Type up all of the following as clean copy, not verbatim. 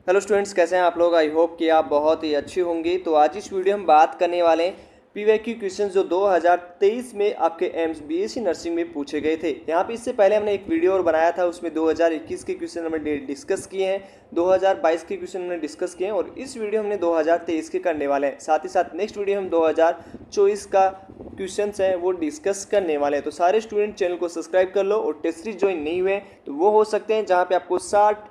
Hello students, कैसे हैं आप लोग। आई होप कि आप बहुत ही अच्छी होंगी। तो आज इस वीडियो हम बात करने वाले हैं पीवाईक्यू क्वेश्चन जो 2023 में आपके एम्स बीएससी नर्सिंग में पूछे गए थे। यहाँ पे इससे पहले हमने एक वीडियो और बनाया था, उसमें 2021 के क्वेश्चन हमने डिस्कस किए हैं, 2022 के क्वेश्चन हमने डिस्कस किए हैं और इस वीडियो हमने 2023 के करने वाले हैं। साथ ही साथ नेक्स्ट वीडियो हम 2024 का क्वेश्चन है वो डिस्कस करने वाले हैं। तो सारे स्टूडेंट चैनल को सब्सक्राइब कर लो और टेस्ट सीरीज ज्वाइन नहीं हुए तो वो हो सकते हैं, जहाँ पे आपको 60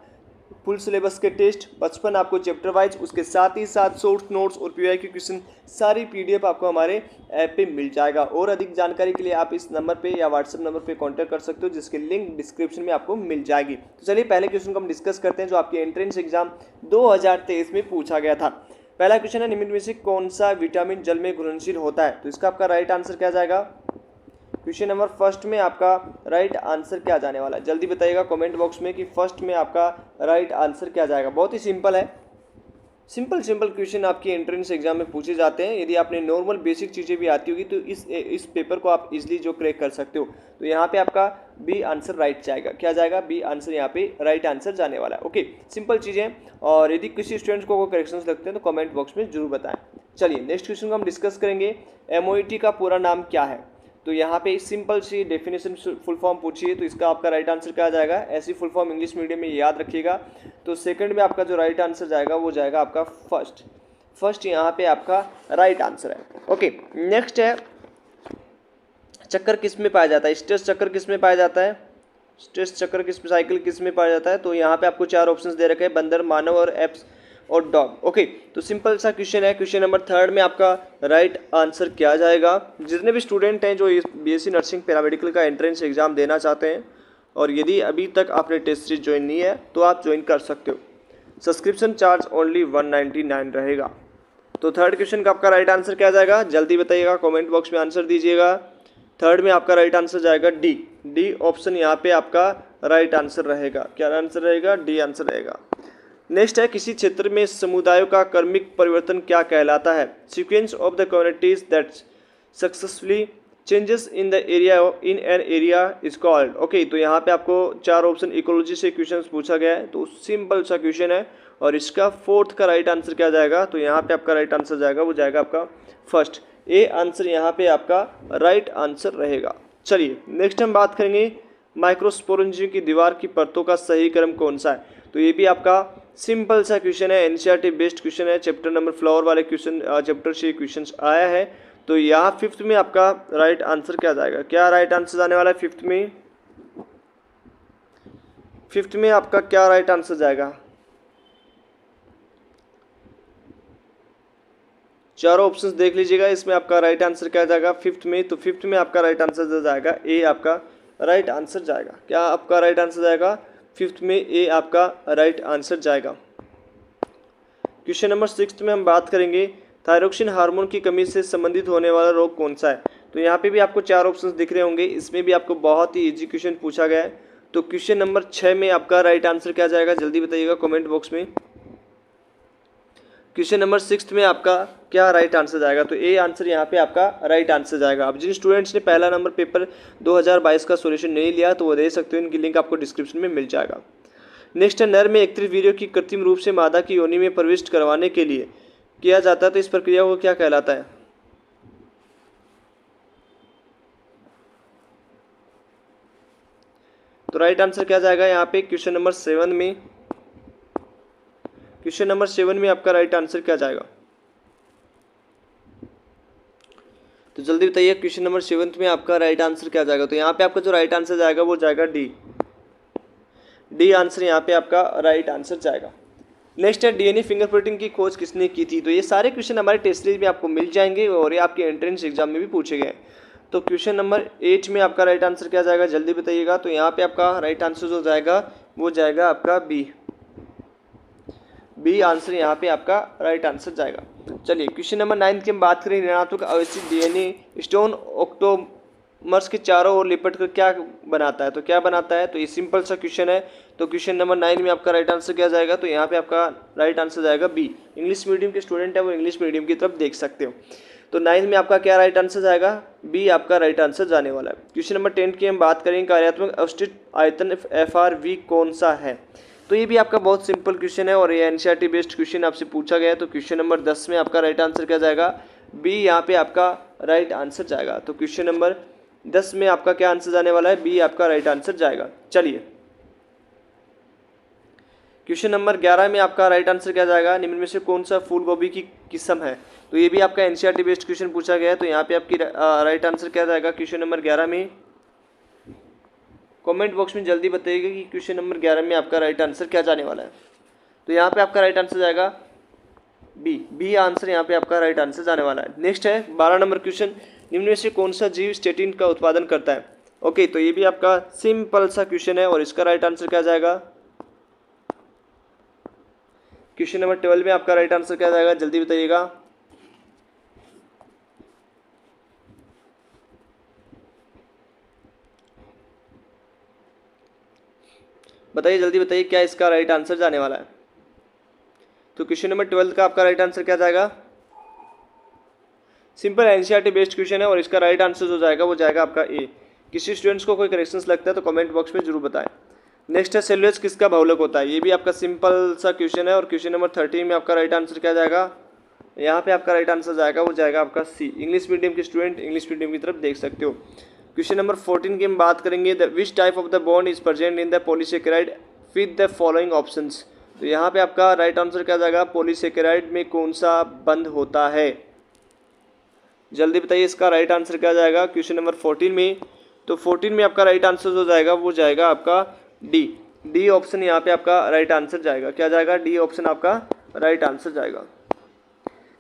फुल सिलेबस के टेस्ट, 55 आपको चैप्टर वाइज, उसके साथ ही साथ शॉर्ट नोट्स और पीवाईक्यू क्वेश्चन सारी पीडीएफ आपको हमारे ऐप पे मिल जाएगा। और अधिक जानकारी के लिए आप इस नंबर पे या व्हाट्सएप नंबर पे कांटेक्ट कर सकते हो, जिसके लिंक डिस्क्रिप्शन में आपको मिल जाएगी। तो चलिए पहले क्वेश्चन को हम डिस्कस करते हैं जो आपके एंट्रेंस एग्जाम 2023 में पूछा गया था। पहला क्वेश्चन है, निम्न में से कौन सा विटामिन जल में घुलनशील होता है। तो इसका आपका राइट आंसर क्या जाएगा। क्वेश्चन नंबर फर्स्ट में आपका राइट आंसर क्या जाने वाला है, जल्दी बताइएगा कमेंट बॉक्स में कि फर्स्ट में आपका राइट आंसर क्या जाएगा। बहुत ही सिंपल है, सिंपल क्वेश्चन आपकी एंट्रेंस एग्जाम में पूछे जाते हैं। यदि आपने नॉर्मल बेसिक चीज़ें भी आती होगी तो इस पेपर को आप इजीली जो क्रैक कर सकते हो। तो यहाँ पे आपका बी आंसर राइट जाएगा। क्या जाएगा, बी आंसर यहाँ पे राइट आंसर जाने वाला है। ओके, सिंपल चीज़ें। और यदि किसी स्टूडेंट्स को कोई करेक्शंस लगते हैं तो कमेंट बॉक्स में जरूर बताएं। चलिए नेक्स्ट क्वेश्चन को हम डिस्कस करेंगे, एमओईटी का पूरा नाम क्या है। तो यहाँ पे सिंपल सी डेफिनेशन फुल फॉर्म पूछिए तो इसका आपका राइट आंसर क्या जाएगा। ऐसी फुल फॉर्म इंग्लिश मीडियम में याद रखिएगा। तो सेकंड में आपका जो राइट आंसर जाएगा वो जाएगा आपका फर्स्ट यहाँ पे आपका राइट आंसर है। ओके, नेक्स्ट है, चक्कर किस में पाया जाता है। स्ट्रेस चक्कर किस में पाया जाता है, स्ट्रेस चक्कर किस साइकिल किस में पाया जाता है। तो यहाँ पे आपको 4 ऑप्शंस दे रखे हैं, बंदर, मानव और एप्स और डॉग। ओके, तो सिंपल सा क्वेश्चन है। क्वेश्चन नंबर थर्ड में आपका राइट आंसर क्या जाएगा। जितने भी स्टूडेंट हैं जो बीएससी नर्सिंग पैरामेडिकल का एंट्रेंस एग्जाम देना चाहते हैं और यदि अभी तक आपने टेस्ट सीरीज ज्वाइन नहीं है तो आप ज्वाइन कर सकते हो। सब्सक्रिप्शन चार्ज ओनली 199 रहेगा। तो थर्ड क्वेश्चन का आपका राइट आंसर क्या जाएगा, जल्दी बताइएगा, कमेंट बॉक्स में आंसर दीजिएगा। थर्ड में आपका राइट आंसर जाएगा डी ऑप्शन यहाँ पे आपका राइट आंसर रहेगा। क्या आंसर रहेगा, डी आंसर रहेगा। नेक्स्ट है, किसी क्षेत्र में समुदायों का कर्मिक परिवर्तन क्या कहलाता है। Sequence of the communities that successfully changes in the area in an area is called. Okay, तो यहाँ पे आपको 4 ऑप्शन इकोलॉजी से क्वेश्चन पूछा गया है। तो सिंपल सा क्वेश्चन है और इसका फोर्थ का राइट आंसर क्या जाएगा। तो यहाँ पे आपका राइट आंसर जाएगा वो जाएगा आपका फर्स्ट, ए आंसर यहाँ पे आपका राइट आंसर रहेगा। चलिए नेक्स्ट हम बात करेंगे, माइक्रोस्पोरेंजियम की दीवार की परतों का सही क्रम कौन सा है। तो ये भी आपका सिंपल सा क्वेश्चन है, एनसीईआरटी बेस्ड क्वेश्चन है। चैप्टर नंबर फ्लावर वाले क्वेश्चन चैप्टर से क्वेश्चन आया है। तो यहाँ फिफ्थ में आपका राइट आंसर क्या जाएगा। क्या राइट आंसर जाने वाला है फिफ्थ में आपका क्या राइट आंसर जाएगा। चारों ऑप्शंस देख लीजिएगा, इसमें आपका राइट आंसर क्या जाएगा फिफ्थ में। तो फिफ्थ में आपका राइट आंसर जाएगा ए, आपका राइट आंसर जाएगा। क्या आपका राइट आंसर जाएगा फिफ्थ में ए, आपका राइट आंसर जाएगा। क्वेश्चन नंबर 6 में हम बात करेंगे, थायरोक्सिन हार्मोन की कमी से संबंधित होने वाला रोग कौन सा है। तो यहाँ पे भी आपको 4 ऑप्शंस दिख रहे होंगे, इसमें भी आपको बहुत ही इजी क्वेश्चन पूछा गया है। तो क्वेश्चन नंबर 6 में आपका राइट आंसर क्या जाएगा, जल्दी बताइएगा कमेंट बॉक्स में। क्वेश्चन नंबर 6 में आपका क्या राइट आंसर जाएगा। तो ए आंसर यहाँ पे आपका राइट आंसर जाएगा। अब जिन स्टूडेंट्स ने पहला नंबर पेपर 2022 का सॉल्यूशन नहीं लिया तो वो दे सकते हो, इनकी लिंक आपको डिस्क्रिप्शन में मिल जाएगा। नेक्स्ट है, नर में एकत्रित वीर्य की कृत्रिम रूप से मादा की योनि में प्रविष्ट करवाने के लिए किया जाता है, तो इस प्रक्रिया को क्या कहलाता है। तो राइट आंसर क्या जाएगा यहाँ पे क्वेश्चन नंबर 7 में। क्वेश्चन नंबर 7 में आपका राइट आंसर क्या जाएगा, तो जल्दी बताइए क्वेश्चन नंबर 7 में आपका राइट आंसर क्या जाएगा। तो यहाँ पे आपका जो राइट आंसर जाएगा वो जाएगा डी आंसर यहाँ पे आपका राइट आंसर जाएगा। नेक्स्ट है, डीएनए फिंगरप्रिंटिंग की खोज किसने की थी। तो ये सारे क्वेश्चन हमारे टेस्ट सीरीज में आपको मिल जाएंगे और ये आपके एंट्रेंस एग्जाम में भी पूछे गए। तो क्वेश्चन नंबर 8 में आपका राइट आंसर क्या जाएगा, जल्दी बताइएगा। तो यहाँ पे आपका राइट आंसर जो जाएगा वो जाएगा आपका बी आंसर यहाँ पे आपका राइट आंसर जाएगा। चलिए क्वेश्चन नंबर 9 की हम बात करें, ऋणात्मक अवयस्थित डीएनए स्टोन ऑक्टोमर्स के चारों ओर लिपट कर क्या बनाता है। तो क्या बनाता है, तो ये सिंपल सा क्वेश्चन है। तो क्वेश्चन नंबर 9 में आपका राइट आंसर क्या जाएगा। तो यहाँ पे आपका राइट आंसर जाएगा बी। इंग्लिश मीडियम के स्टूडेंट है वो इंग्लिश मीडियम की तरफ देख सकते हो। तो 9 में आपका क्या राइट आंसर जाएगा, बी आपका राइट आंसर जाने वाला है। क्वेश्चन नंबर 10 की हम बात करेंगे, कार्यात्मक अवशिष्ट आयतन FRV कौन सा है। तो ये भी आपका बहुत सिंपल क्वेश्चन है और ये एनसीईआरटी बेस्ड क्वेश्चन आपसे पूछा गया है। तो क्वेश्चन नंबर 10 में आपका राइट आंसर क्या जाएगा, बी यहाँ पे आपका राइट आंसर जाएगा। तो क्वेश्चन नंबर 10 में आपका क्या आंसर जाने वाला है, बी आपका राइट आंसर जाएगा। चलिए क्वेश्चन नंबर 11 में आपका राइट आंसर क्या जाएगा, निम्न में से कौन सा फूल गोभी की किस्म है। तो ये भी आपका एनसीईआरटी बेस्ड क्वेश्चन पूछा गया है। तो यहाँ पे आपकी राइट आंसर क्या जाएगा क्वेश्चन नंबर 11 में, कमेंट बॉक्स में जल्दी बताइएगा कि क्वेश्चन नंबर 11 में आपका राइट आंसर क्या जाने वाला है। तो यहाँ पे आपका राइट आंसर जाएगा बी आंसर यहाँ पे आपका राइट आंसर जाने वाला है। नेक्स्ट है 12 नंबर क्वेश्चन, निम्न में से कौन सा जीव स्टेटिन का उत्पादन करता है। ओके, तो ये भी आपका सिंपल सा क्वेश्चन है और इसका राइट आंसर क्या जाएगा, क्वेश्चन नंबर 12 में आपका राइट आंसर क्या जाएगा, जल्दी बताइएगा। बताइए, जल्दी बताइए क्या इसका राइट आंसर जाने वाला है। तो क्वेश्चन नंबर 12 का आपका राइट आंसर क्या जाएगा, सिंपल एनसीईआरटी बेस्ड क्वेश्चन है और इसका राइट आंसर जो जाएगा वो जाएगा आपका ए। किसी स्टूडेंट्स को कोई करेक्शंस लगता है तो कमेंट बॉक्स में जरूर बताएं। नेक्स्ट है सेलुलोज किसका बहुलक होता है। ये भी आपका सिंपल सा क्वेश्चन है और क्वेश्चन नंबर 13 में आपका राइट आंसर क्या जाएगा, यहाँ पे आपका राइट आंसर जाएगा वो जाएगा आपका सी। इंग्लिश मीडियम के स्टूडेंट इंग्लिश मीडियम की तरफ देख सकते हो। क्वेश्चन नंबर 14 की हम बात करेंगे, the which type of the bond is present in the polysaccharide with the following options. तो यहाँ पे आपका राइट आंसर क्या जाएगा, पॉलीसेकेराइड में कौन सा बंध होता है, जल्दी बताइए इसका राइट आंसर क्या जाएगा क्वेश्चन नंबर 14 में। तो 14 में आपका राइट आंसर जो जाएगा वो जाएगा आपका डी ऑप्शन यहाँ पे आपका राइट आंसर जाएगा। क्या जाएगा, डी ऑप्शन आपका राइट आंसर जाएगा।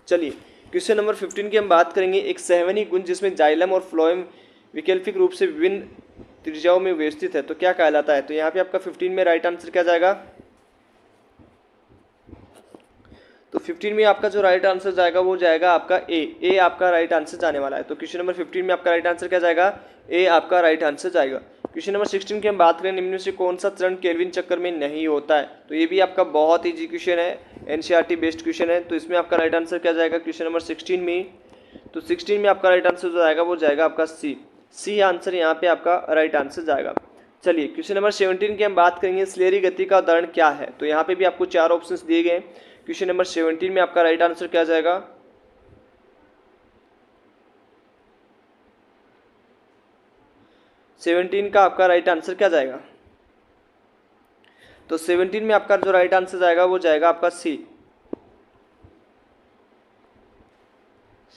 चलिए क्वेश्चन नंबर 15 की हम बात करेंगे, एक सहवनी गुंज जिसमें जाइलम और फ्लोएम वैकल्पिक रूप से विभिन्न त्रिज्याओं में व्यवस्थित है तो क्या कहलाता है। तो यहाँ पे आपका 15 में राइट आंसर क्या जाएगा, तो 15 में आपका जो राइट आंसर जाएगा वो जाएगा आपका ए आपका राइट आंसर जाने वाला है। तो क्वेश्चन नंबर 15 में आपका राइट आंसर क्या जाएगा, ए आपका राइट आंसर जाएगा। क्वेश्चन नंबर 16 की हम बात करें, निम्न में से कौन सा चरण केल्विन चक्कर में नहीं होता है। तो ये भी आपका बहुत इजी क्वेश्चन है, एनसीईआरटी बेस्ड क्वेश्चन है। तो इसमें आपका राइट आंसर क्या जाएगा क्वेश्चन नंबर 16 में, तो 16 में आपका राइट आंसर जो जाएगा वो जाएगा आपका सी आंसर यहाँ पे आपका राइट आंसर जाएगा। चलिए क्वेश्चन नंबर 17 की हम बात करेंगे, स्लेरी गति का उदाहरण क्या है। तो यहाँ पे भी आपको 4 ऑप्शंस दिए गए। क्वेश्चन नंबर 17 में आपका राइट आंसर क्या जाएगा, सेवनटीन का आपका राइट आंसर क्या जाएगा, तो 17 में आपका जो राइट आंसर जाएगा वो जाएगा आपका सी।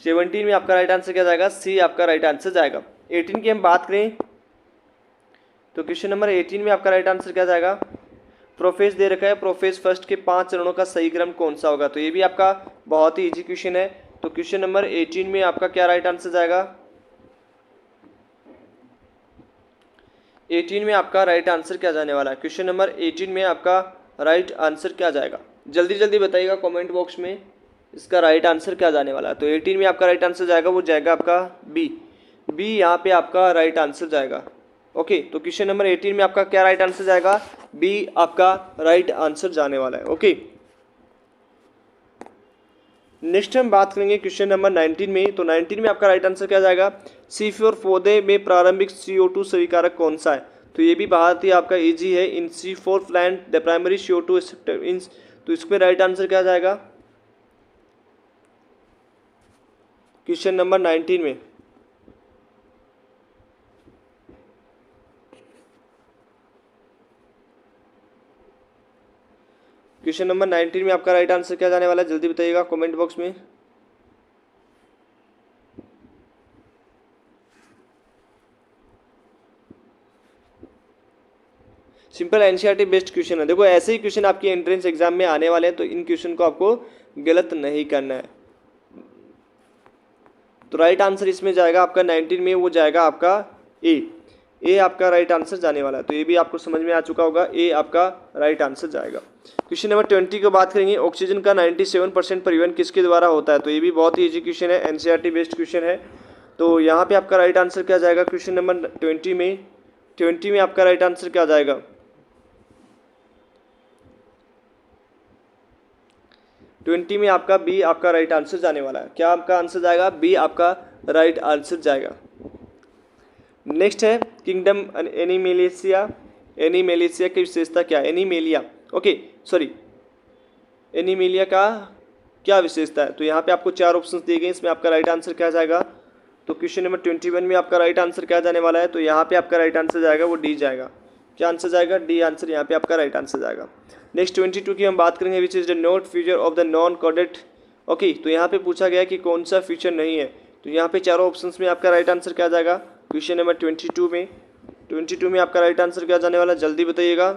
17 में आपका राइट आंसर क्या जाएगा, सी आपका राइट आंसर जाएगा। 18 की हम बात करें तो क्वेश्चन नंबर 18 में आपका राइट आंसर क्या जाएगा, प्रोफेज दे रखा है, प्रोफेज फर्स्ट के 5 चरणों का सही क्रम कौन सा होगा। तो ये भी आपका बहुत ही इजी क्वेश्चन है। तो क्वेश्चन नंबर 18 में आपका क्या राइट आंसर जाएगा, 18 में आपका राइट आंसर क्या जाने वाला है, क्वेश्चन नंबर 18 में आपका राइट आंसर क्या जाएगा, जल्दी जल्दी बताइएगा कमेंट बॉक्स में इसका राइट आंसर क्या जाने वाला है। तो 18 में आपका राइट आंसर जाएगा वो जाएगा आपका बी यहाँ पे आपका राइट आंसर जाएगा। ओके, तो क्वेश्चन नंबर 18 में आपका क्या राइट आंसर जाएगा, बी आपका राइट आंसर जाने वाला है। ओके, नेक्स्ट हम बात करेंगे क्वेश्चन नंबर 19 में। तो 19 में आपका राइट आंसर क्या जाएगा, C4 पौधे में प्रारंभिक CO2 स्वीकारक कौन सा है। तो ये भी बहुत ही आपका इजी है, in C4 plant the primary CO2 acceptor in. तो इसमें राइट आंसर क्या जाएगा क्वेश्चन नंबर 19 में, क्वेश्चन नंबर 19 में आपका राइट आंसर क्या जाने वाला है, जल्दी बताइएगा कमेंट बॉक्स में। सिंपल एनसीईआरटी बेस्ड क्वेश्चन है। देखो ऐसे ही क्वेश्चन आपके एंट्रेंस एग्जाम में आने वाले हैं, तो इन क्वेश्चन को आपको गलत नहीं करना है। तो राइट आंसर इसमें जाएगा आपका 19 में वो जाएगा आपका ए आपका राइट आंसर जाने वाला है। तो ये भी आपको समझ में आ चुका होगा, ए आपका राइट आंसर जाएगा। क्वेश्चन नंबर 20 की बात करेंगे, ऑक्सीजन का 97% परिवहन किसके द्वारा होता है। तो ये भी बहुत ही इजी क्वेश्चन है, एनसीईआरटी बेस्ड क्वेश्चन है। तो यहाँ पे आपका राइट आंसर क्या जाएगा क्वेश्चन नंबर 20 में आपका राइट आंसर क्या जाएगा, ट्वेंटी में आपका बी आपका राइट आंसर जाने वाला है। क्या आपका आंसर जाएगा, बी आपका राइट आंसर जाएगा। नेक्स्ट है किंगडम एनिमेलिया की विशेषता क्या है, एनिमेलिया ओके सॉरी, एनीमिलिया का क्या विशेषता है? तो यहाँ पे आपको 4 ऑप्शंस दिए गए, इसमें आपका राइट आंसर क्या जाएगा? तो क्वेश्चन नंबर 21 में आपका राइट आंसर क्या जाने वाला है? तो यहाँ पे आपका राइट आंसर जाएगा वो डी जाएगा। क्या आंसर जाएगा? डी आंसर यहाँ पे आपका राइट आंसर जाएगा। नेक्स्ट 22 की हम बात करेंगे, which is the not feature of the non coded. Okay, तो यहाँ पे पूछा गया कि कौन सा फीचर नहीं है, तो यहाँ पे चारों ऑप्शंस में आपका राइट आंसर क्या जाएगा? क्वेश्चन नंबर 22 में आपका राइट आंसर क्या जाने वाला है? जल्दी बताइएगा।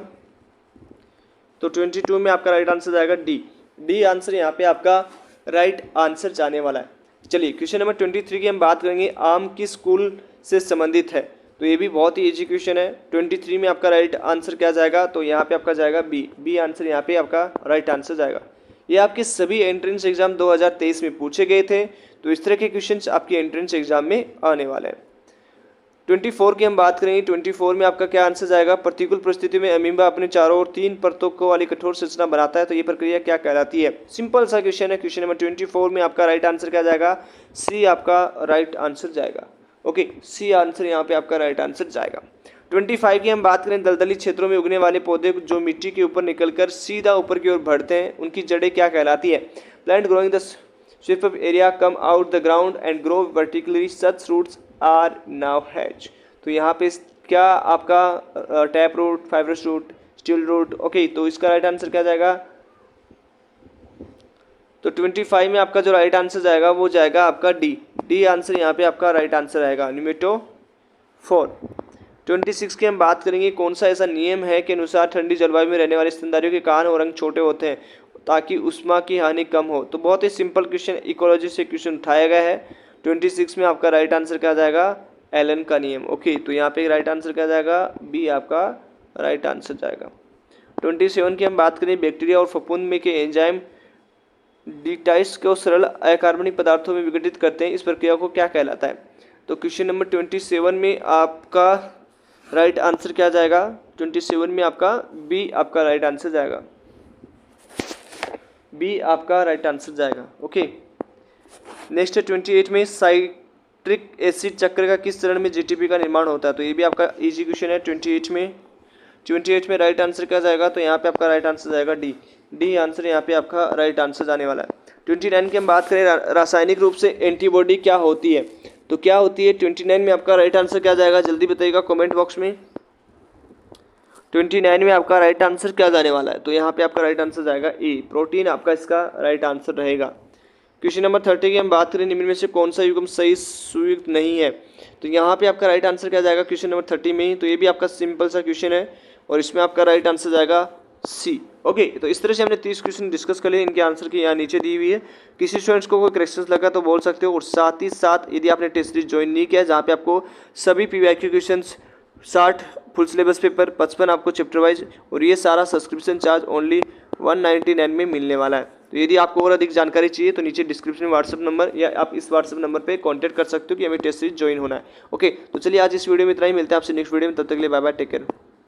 तो 22 में आपका राइट आंसर जाएगा डी आंसर यहाँ पे आपका राइट आंसर जाने वाला है। चलिए क्वेश्चन नंबर 23 की हम बात करेंगे, आम किस स्कूल से संबंधित है? तो ये भी बहुत ही इजी क्वेश्चन है। 23 में आपका राइट आंसर क्या जाएगा? तो यहाँ पे आपका जाएगा बी आंसर यहाँ पे आपका राइट आंसर जाएगा। ये आपके सभी एंट्रेंस एग्जाम 2023 में पूछे गए थे, तो इस तरह के क्वेश्चन आपके एंट्रेंस एग्जाम में आने वाले हैं। 24 की हम बात करेंगे, 24 में आपका क्या आंसर जाएगा? प्रतिकूल परिस्थिति में अमीबा अपने चारों ओर 3 परतों को वाली कठोर संरचना बनाता है, तो ये प्रक्रिया क्या कहलाती है? सिंपल सा क्वेश्चन है। क्वेश्चन नंबर 24 में आपका राइट आंसर क्या जाएगा? सी आपका राइट आंसर जाएगा। ओके, सी आंसर यहाँ पे आपका राइट आंसर जाएगा। 25 की हम बात करें, दलदली क्षेत्रों में उगने वाले पौधे जो मिट्टी के ऊपर निकलकर सीधा ऊपर की ओर बढ़ते हैं, उनकी जड़ें क्या कहलाती है? Plant growing the sweep of area come out the ground and grow vertically, such roots are now has. तो यहाँ पे क्या आपका tap root, fibrous root, stilt root. Okay, तो इसका राइट आंसर क्या जाएगा? तो 25 में आपका जो राइट आंसर जाएगा वो जाएगा आपका डी आंसर यहाँ पे आपका राइट आंसर आएगा, निमेटोफोर। 26 की हम बात करेंगे, कौन सा ऐसा नियम है के अनुसार ठंडी जलवायु में रहने वाले स्तनधारियों के कान और रंग छोटे होते हैं ताकि उष्मा की हानि कम हो? तो बहुत ही सिंपल क्वेश्चन, इकोलॉजी से क्वेश्चन उठाया गया है। 26 में आपका राइट आंसर क्या जाएगा? एलन का नियम। ओके, तो यहाँ पे राइट आंसर क्या जाएगा? बी आपका राइट आंसर जाएगा। 27 की हम बात करें, बैक्टीरिया और फफूंद में के एंजाइम डिटाइस को सरल अकार्बनिक पदार्थों में विघटित करते हैं, इस प्रक्रिया को क्या कहलाता है? तो क्वेश्चन नंबर 27 में आपका राइट आंसर क्या जाएगा? 27 में आपका बी आपका राइट आंसर जाएगा। बी आपका राइट आंसर जाएगा। ओके, नेक्स्ट है 28 में, साइट्रिक एसिड चक्र का किस चरण में जीटीपी का निर्माण होता है? तो ये भी आपका इजी क्वेश्चन है। 28 में राइट आंसर क्या जाएगा? तो यहाँ पे आपका राइट आंसर जाएगा डी आंसर यहाँ पे आपका राइट आंसर जाने वाला है। 29 की हम बात करें, रासायनिक रूप से एंटीबॉडी क्या होती है? तो क्या होती है? 29 में आपका राइट आंसर क्या जाएगा? जल्दी बताइएगा कमेंट बॉक्स में। 29 में आपका राइट आंसर क्या जाने वाला है? तो यहाँ पे आपका राइट आंसर जाएगा ए, प्रोटीन आपका इसका राइट आंसर रहेगा। क्वेश्चन नंबर 30 की हम बात करें, निम्न में से कौन सा युग्म सही सुयुक्त नहीं है? तो यहाँ पे आपका राइट आंसर क्या जाएगा? क्वेश्चन नंबर 30 में ही, तो ये भी आपका सिंपल सा क्वेश्चन है और इसमें आपका राइट आंसर जाएगा सी। ओके, तो इस तरह से हमने 30 क्वेश्चन डिस्कस कर लिए, इनके आंसर की यहाँ नीचे दी हुई है। किसी स्टूडेंट्स को कोई क्वेश्चन लगा तो बोल सकते हो, और साथ ही साथ यदि आपने टेस्ट सीरीज ज्वाइन नहीं किया जहाँ पे आपको सभी PYQ question 60 full syllabus paper 55 आपको चैप्टर वाइज, और ये सारा सब्सक्रिप्शन चार्ज ओनली 199 में मिलने वाला है। तो यदि आपको और अधिक जानकारी चाहिए तो नीचे डिस्क्रिप्शन में व्हाट्सअप नंबर या आप इस व्हाट्सअप नंबर पे कांटेक्ट कर सकते हो कि हमें टेस्ट सीरीज ज्वाइन होना है। ओके, तो चलिए आज इस वीडियो में इतना ही, मिलते हैं आपसे नेक्स्ट वीडियो में, तब तक के लिए बाय बाय, टेक केयर।